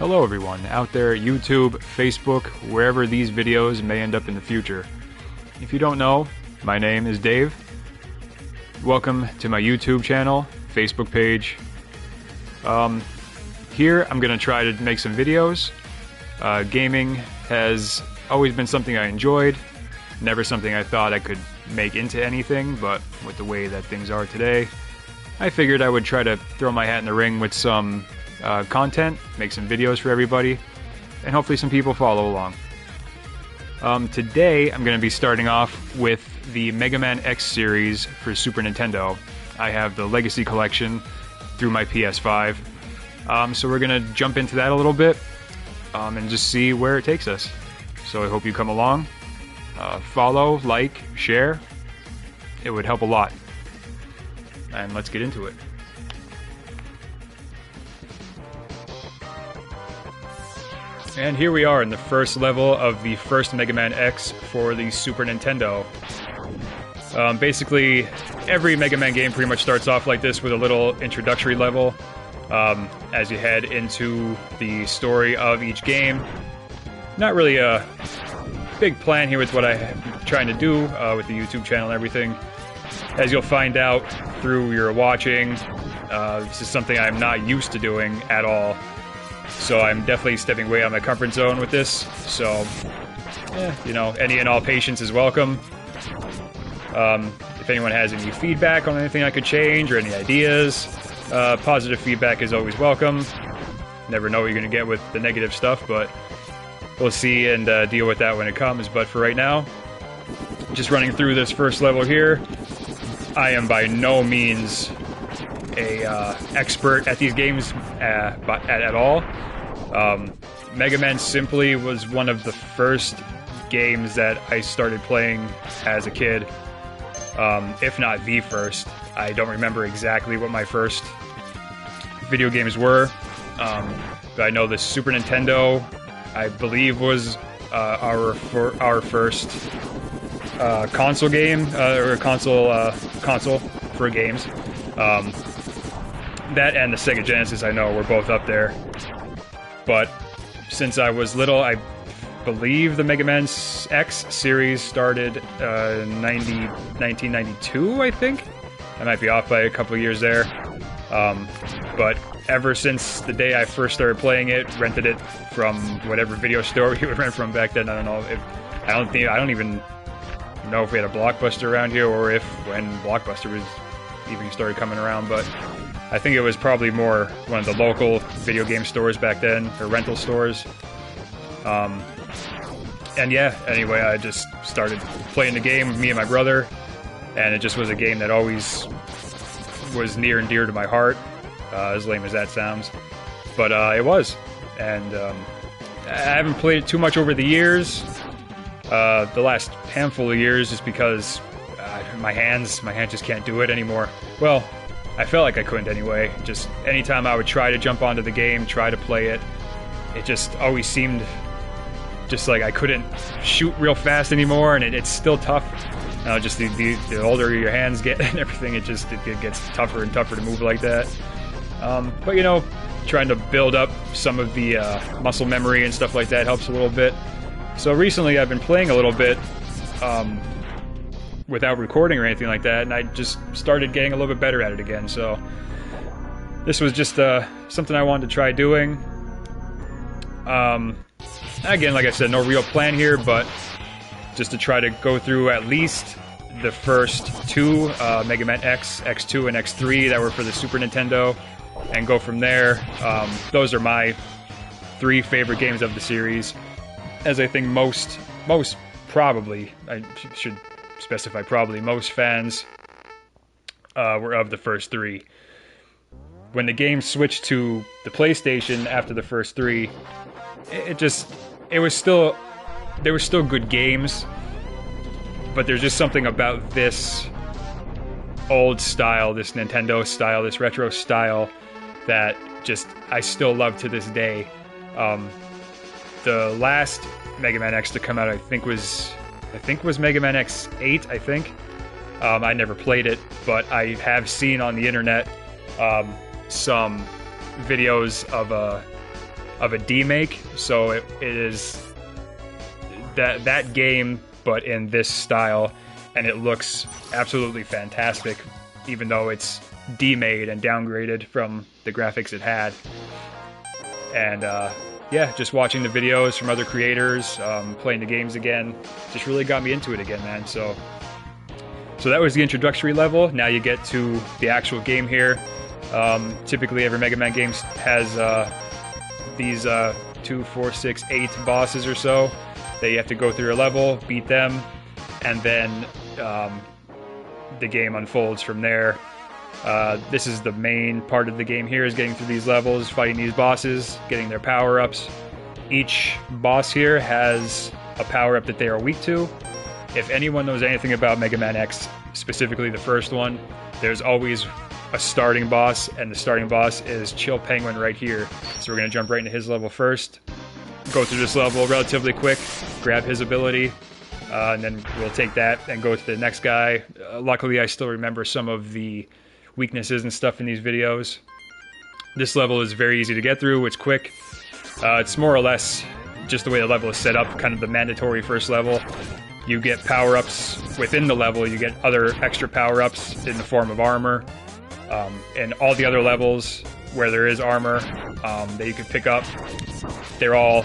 Hello everyone, out there at YouTube, Facebook, wherever these videos may end up in the future. If you don't know, my name is Dave. Welcome to my YouTube channel, Facebook page. Here I'm going to try to make some videos. Gaming has always been something I enjoyed, never something I thought I could make into anything, but with the way that things are today, I figured I would try to throw my hat in the ring with some content, make some videos for everybody, and hopefully some people follow along. Today I'm going to be starting off with the Mega Man X series for Super Nintendo. I have the Legacy Collection through my PS5, so we're going to jump into that a little bit and just see where it takes us. So I hope you come along, follow, like, share. It would help a lot. And let's get into it. And here we are in the first level of the first Mega Man X for the Super Nintendo. Basically, every Mega Man game pretty much starts off like this with a little introductory level as you head into the story of each game. Not really a big plan here with what I'm trying to do with the YouTube channel and everything. As you'll find out through your watching, this is something I'm not used to doing at all. So I'm definitely stepping way out of my comfort zone with this. So, you know, any and all patience is welcome. If anyone has any feedback on anything I could change or any ideas, positive feedback is always welcome. Never know what you're going to get with the negative stuff, but we'll see and deal with that when it comes. But for right now, just running through this first level here. I am by no means a expert at these games at all. Mega Man simply was one of the first games that I started playing as a kid, if not the first. I don't remember exactly what my first video games were, but I know the Super Nintendo, I believe, was our first console game, or console for games. That and the Sega Genesis, I know, were both up there. But since I was little, I believe the Mega Man X series started 1992, I think? I might be off by a couple of years there. But ever since the day I first started playing it, rented it from whatever video store you would rent from back then. I don't know if I don't even know if we had a Blockbuster around here, or if when Blockbuster was even started coming around, but I think it was probably more one of the local video game stores back then, or rental stores. And yeah, anyway, I just started playing the game with me and my brother, and it just was a game that always was near and dear to my heart, as lame as that sounds. But it was, and I haven't played it too much over the years, the last handful of years, just because my hands just can't do it anymore. Well, I felt like I couldn't anyway. Just anytime I would try to jump onto the game, try to play it, it just always seemed just like I couldn't shoot real fast anymore, and it's still tough. Just the older your hands get and everything, it gets tougher and tougher to move like that. But you know, trying to build up some of the muscle memory and stuff like that helps a little bit. So recently I've been playing a little bit without recording or anything like that, and I just started getting a little bit better at it again. So this was just something I wanted to try doing. Again, like I said, no real plan here, but just to try to go through at least the first two, Mega Man X, X2, and X3 that were for the Super Nintendo, and go from there. Those are my three favorite games of the series, as I think most probably, I should specify probably, most fans were of the first three. When the game switched to the PlayStation after the first three, there were still good games, but there's just something about this old style, this Nintendo style, this retro style, that just I still love to this day. The last Mega Man X to come out, I think was Mega Man X8, I think. I never played it, but I have seen on the internet some videos of of a demake, so it is that game, but in this style, and it looks absolutely fantastic, even though it's demade and downgraded from the graphics it had. And yeah, just watching the videos from other creators, playing the games again, just really got me into it again, man. So that was the introductory level. Now you get to the actual game here. Typically every Mega Man game has these 2, 4, 6, 8 bosses or so that you have to go through a level, beat them, and then the game unfolds from there. This is the main part of the game here, is getting through these levels, fighting these bosses, getting their power-ups. Each boss here has a power-up that they are weak to. If anyone knows anything about Mega Man X, specifically the first one, there's always a starting boss, and the starting boss is Chill Penguin right here. So we're going to jump right into his level first, go through this level relatively quick, grab his ability, and then we'll take that and go to the next guy. Luckily, I still remember some of the weaknesses and stuff in these videos. This level is very easy to get through, it's quick. It's more or less just the way the level is set up, kind of the mandatory first level. You get power-ups within the level, you get other extra power-ups in the form of armor. And all the other levels where there is armor that you can pick up, they're all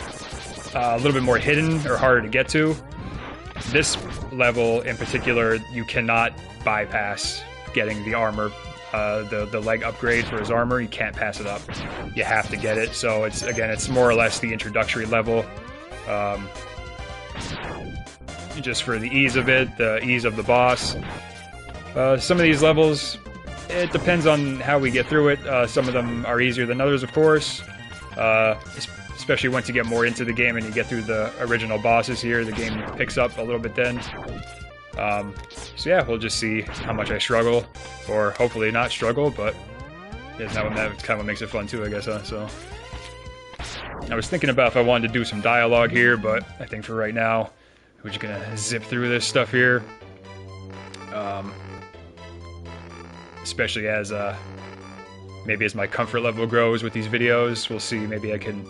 a little bit more hidden or harder to get to. This level in particular, you cannot bypass getting the armor, the leg upgrade for his armor. You can't pass it up. You have to get it. So it's more or less the introductory level. Just for the ease of it, the ease of the boss. Some of these levels, it depends on how we get through it. Some of them are easier than others, of course. Especially once you get more into the game and you get through the original bosses here, the game picks up a little bit then. So yeah, we'll just see how much I struggle, or hopefully not struggle, but that's kind of what makes it fun too, I guess, huh? So I was thinking about if I wanted to do some dialogue here, but I think for right now, we're just gonna zip through this stuff here. Especially as maybe as my comfort level grows with these videos, we'll see. Maybe I can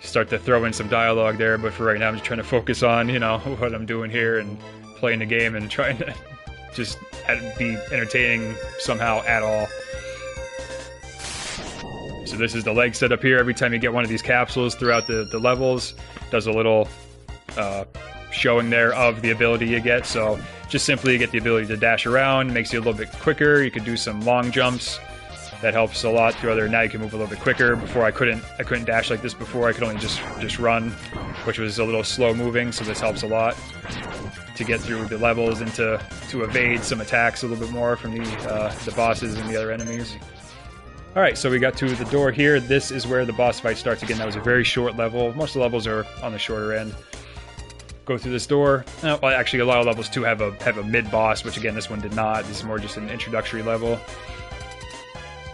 start to throw in some dialogue there, but for right now I'm just trying to focus on, you know, what I'm doing here and playing the game and trying to just be entertaining somehow at all. So this is the leg setup here. Every time you get one of these capsules throughout the levels, does a little showing there of the ability you get. So just simply get the ability to dash around, makes you a little bit quicker. You can do some long jumps. That helps a lot. Now you can move a little bit quicker. Before I couldn't dash like this before. I could only just run, which was a little slow moving, so this helps a lot to get through the levels and to evade some attacks a little bit more from the bosses and the other enemies. Alright, so we got to the door here. This is where the boss fight starts again. That was a very short level. Most of the levels are on the shorter end. Go through this door. Well, actually, a lot of levels too have a mid-boss, which again, this one did not. This is more just an introductory level.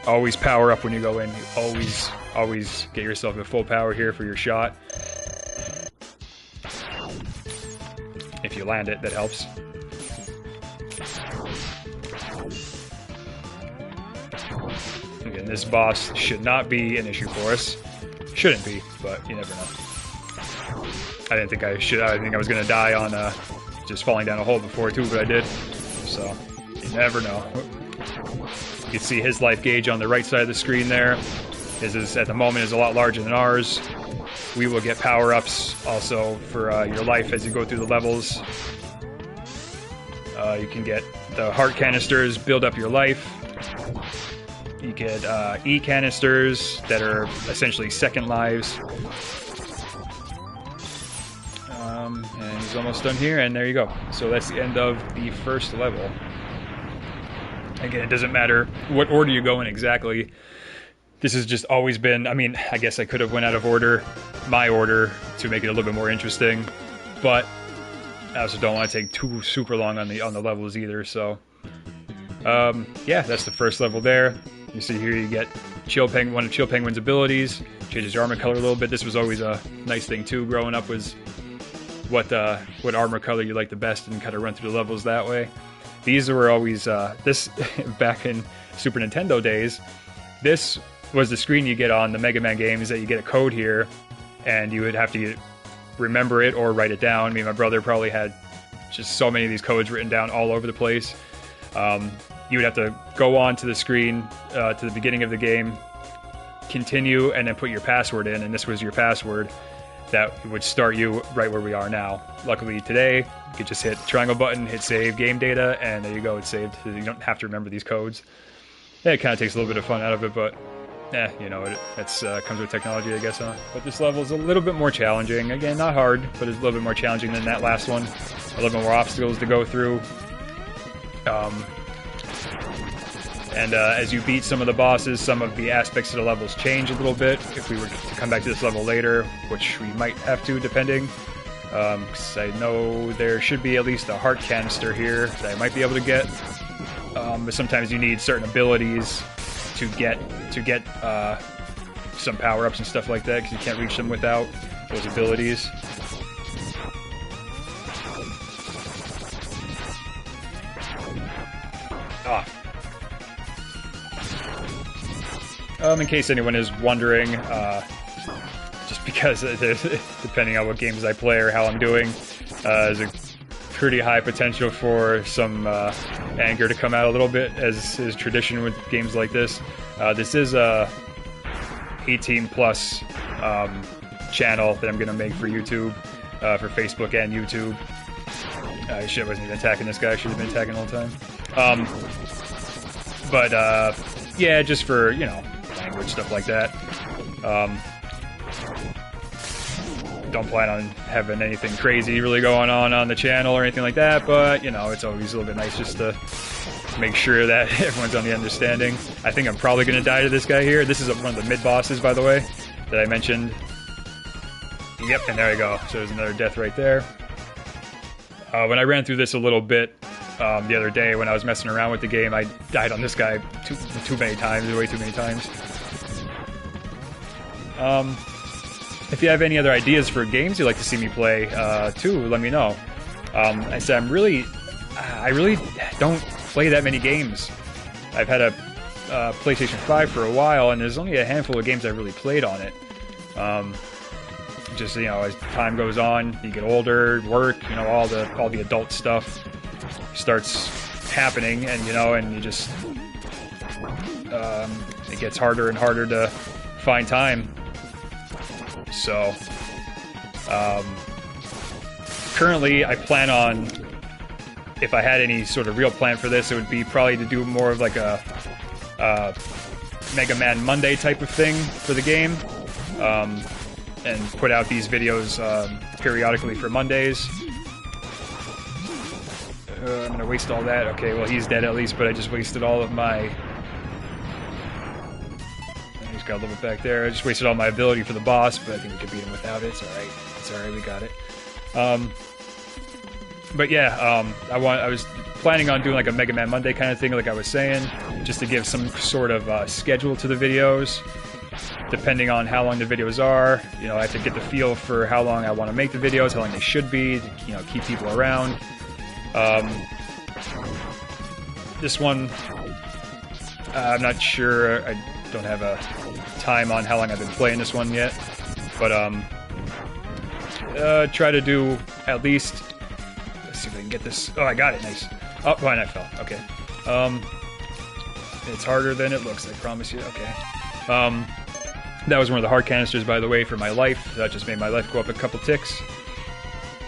Always power up when you go in. You always get yourself at full power here for your shot. If you land it, that helps. Again, this boss should not be an issue for us. Shouldn't be, but you never know. I didn't think I should. I think I was gonna die on just falling down a hole before too, but I did. So you never know. You can see his life gauge on the right side of the screen there. His is at the moment is a lot larger than ours. We will get power-ups also for your life as you go through the levels. You can get the heart canisters, build up your life. You get E canisters that are essentially second lives. And he's almost done here, and there you go. So that's the end of the first level. Again, it doesn't matter what order you go in exactly. This has just always been, I mean, I guess I could have went out of order, my order, to make it a little bit more interesting, but I also don't want to take too super long on the levels either, so yeah, that's the first level there. You see here you get one of Chill Penguin's abilities, changes your armor color a little bit. This was always a nice thing too, growing up, was what armor color you like the best and kind of run through the levels that way. These were always, back in Super Nintendo days, this was the screen you get on the Mega Man games that you get a code here, and you would have to remember it or write it down. Me and my brother probably had just so many of these codes written down all over the place. You would have to go on to the screen to the beginning of the game, continue, and then put your password in, and this was your password that would start you right where we are now. Luckily today, you could just hit the triangle button, hit save game data, and there you go, it's saved. So you don't have to remember these codes. Yeah, it kind of takes a little bit of fun out of it, but you know, that's comes with technology, I guess, huh? But this level is a little bit more challenging. Again, not hard, but it's a little bit more challenging than that last one. A little bit more obstacles to go through. And as you beat some of the bosses, some of the aspects of the levels change a little bit. If we were to come back to this level later, which we might have to, depending. Because I know there should be at least a heart canister here that I might be able to get. But sometimes you need certain abilities to get some power-ups and stuff like that, because you can't reach them without those abilities. Ah. In case anyone is wondering, just because depending on what games I play or how I'm doing, there's a pretty high potential for some anger to come out a little bit, as is tradition with games like this. This is a 18 plus channel that I'm going to make for YouTube, for Facebook and YouTube. Shit, I wasn't even attacking this guy. I should have been attacking all the time. Yeah, just for, you know, language, stuff like that. Don't plan on having anything crazy really going on the channel or anything like that, but, you know, it's always a little bit nice just to make sure that everyone's on the understanding. I think I'm probably going to die to this guy here. This is one of the mid-bosses, by the way, that I mentioned. Yep, and there we go. So there's another death right there. When I ran through this a little bit the other day when I was messing around with the game, I died on this guy too many times, way too many times. If you have any other ideas for games you'd like to see me play, too, let me know. I said I really don't play that many games. I've had a PlayStation 5 for a while, and there's only a handful of games I've really played on it. Just, you know, as time goes on, you get older, work, you know, all the adult stuff starts happening, and you know, and you just it gets harder and harder to find time. So currently I plan on, if I had any sort of real plan for this, it would be probably to do more of like a Mega Man Monday type of thing for the game, and put out these videos periodically for Mondays. I'm gonna waste all that. Okay, well, he's dead at least, but I just wasted all of my... He's got a little bit back there. I just wasted all my ability for the boss, but I think we could beat him without it. It's alright. It's alright, we got it. But yeah, I was planning on doing like a Mega Man Monday kind of thing, like I was saying, just to give some sort of schedule to the videos. Depending on how long the videos are, you know, I have to get the feel for how long I want to make the videos, how long they should be, to, you know, keep people around. This one, I'm not sure. I don't have a time on how long I've been playing this one yet, but try to do at least. Let's see if I can get this. Oh, I got it. Nice. Oh, fine, I fell. Okay. It's harder than it looks. I promise you. Okay. That was one of the heart canisters, by the way, for my life. That just made my life go up a couple ticks.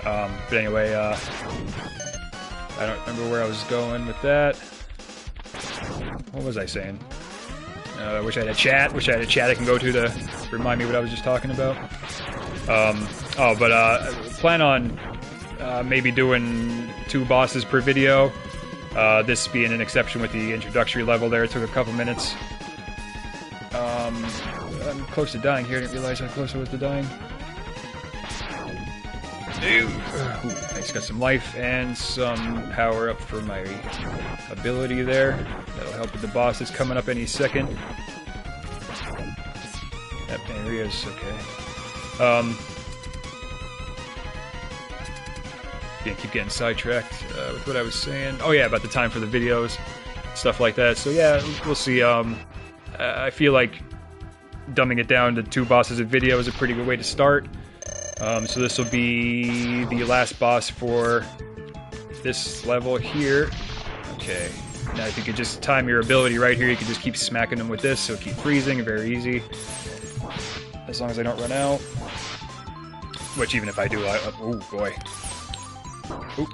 But anyway, I don't remember where I was going with that. What was I saying? I wish I had a chat. Wish I had a chat I can go to remind me what I was just talking about. Plan on maybe doing 2 bosses per video. This being an exception with the introductory level there. It took a couple minutes. I'm close to dying here. I didn't realize how close I was to dying. Ooh, nice, got some life and some power up for my ability there. That'll help with the boss that's coming up any second. Yep, there he is. Okay. Can't keep getting sidetracked with what I was saying. Oh yeah, about the time for the videos, stuff like that. So yeah, we'll see. I feel like dumbing it down to 2 bosses a video is a pretty good way to start. So this will be the last boss for this level here. Okay, now if you could just time your ability right here, you can just keep smacking them with this, so keep freezing, very easy. As long as I don't run out. Which even if I do, oh boy. Oop.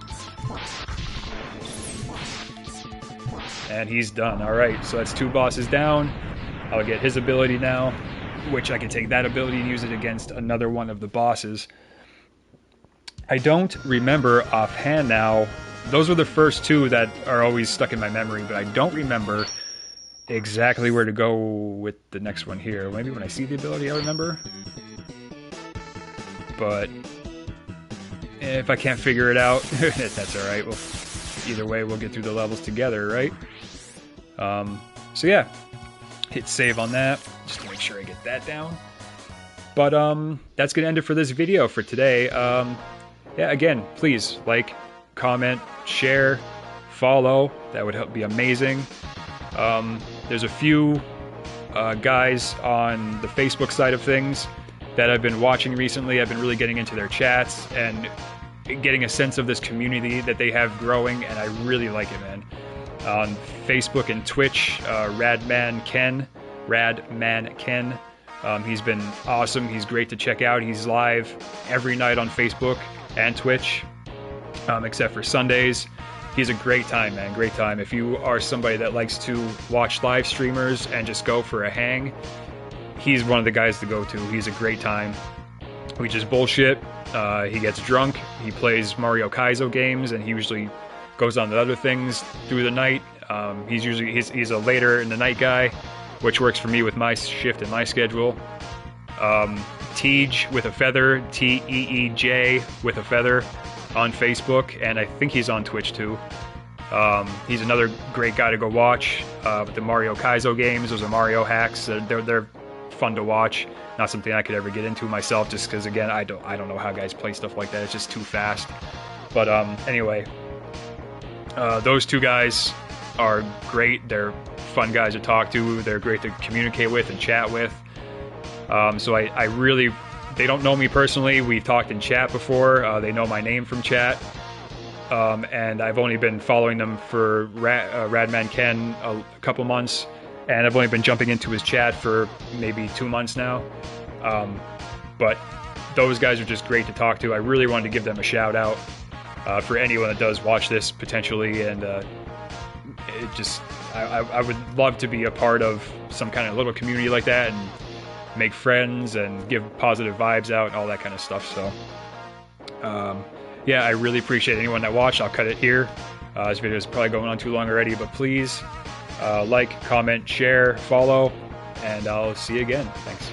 And he's done. Alright, so that's 2 bosses down. I'll get his ability now, which I can take that ability and use it against another one of the bosses. I don't remember offhand now. Those were the first 2 that are always stuck in my memory, but I don't remember exactly where to go with the next one here. Maybe when I see the ability I'll remember. But if I can't figure it out, that's alright. Well, either way, we'll get through the levels together, right? So yeah, hit save on that, just to make sure I get that down. But that's gonna end it for this video for today. Yeah, again, please like, comment, share, follow. That would help, be amazing. There's a few guys on the Facebook side of things that I've been watching recently. I've been really getting into their chats and getting a sense of this community that they have growing, and I really like it, man. On Facebook and Twitch, Radman Ken. He's been awesome. He's great to check out. He's live every night on Facebook and Twitch, except for Sundays. He's a great time, man. Great time. If you are somebody that likes to watch live streamers and just go for a hang, he's one of the guys to go to. He's a great time. We just bullshit. He gets drunk. He plays Mario Kaizo games, and he usually goes on to other things through the night. He's a later in the night guy, which works for me with my shift and my schedule. Teej with a feather, Teej with a feather on Facebook, and I think he's on Twitch too. He's another great guy to go watch with the Mario Kaizo games. Those are Mario hacks. They're fun to watch. Not something I could ever get into myself, just because again I don't know how guys play stuff like that. It's just too fast. But anyway, those 2 guys are great. They're fun guys to talk to. They're great to communicate with and chat with. So I really, they don't know me personally. We've talked in chat before. They know my name from chat. And I've only been following them for Radman Ken a couple months. And I've only been jumping into his chat for maybe 2 months now. But those guys are just great to talk to. I really wanted to give them a shout out for anyone that does watch this potentially. And I would love to be a part of some kind of little community like that and make friends and give positive vibes out and all that kind of stuff. So yeah, I really appreciate anyone that watched. I'll cut it here. This video is probably going on too long already, but please like, comment, share, follow, and I'll see you again. Thanks.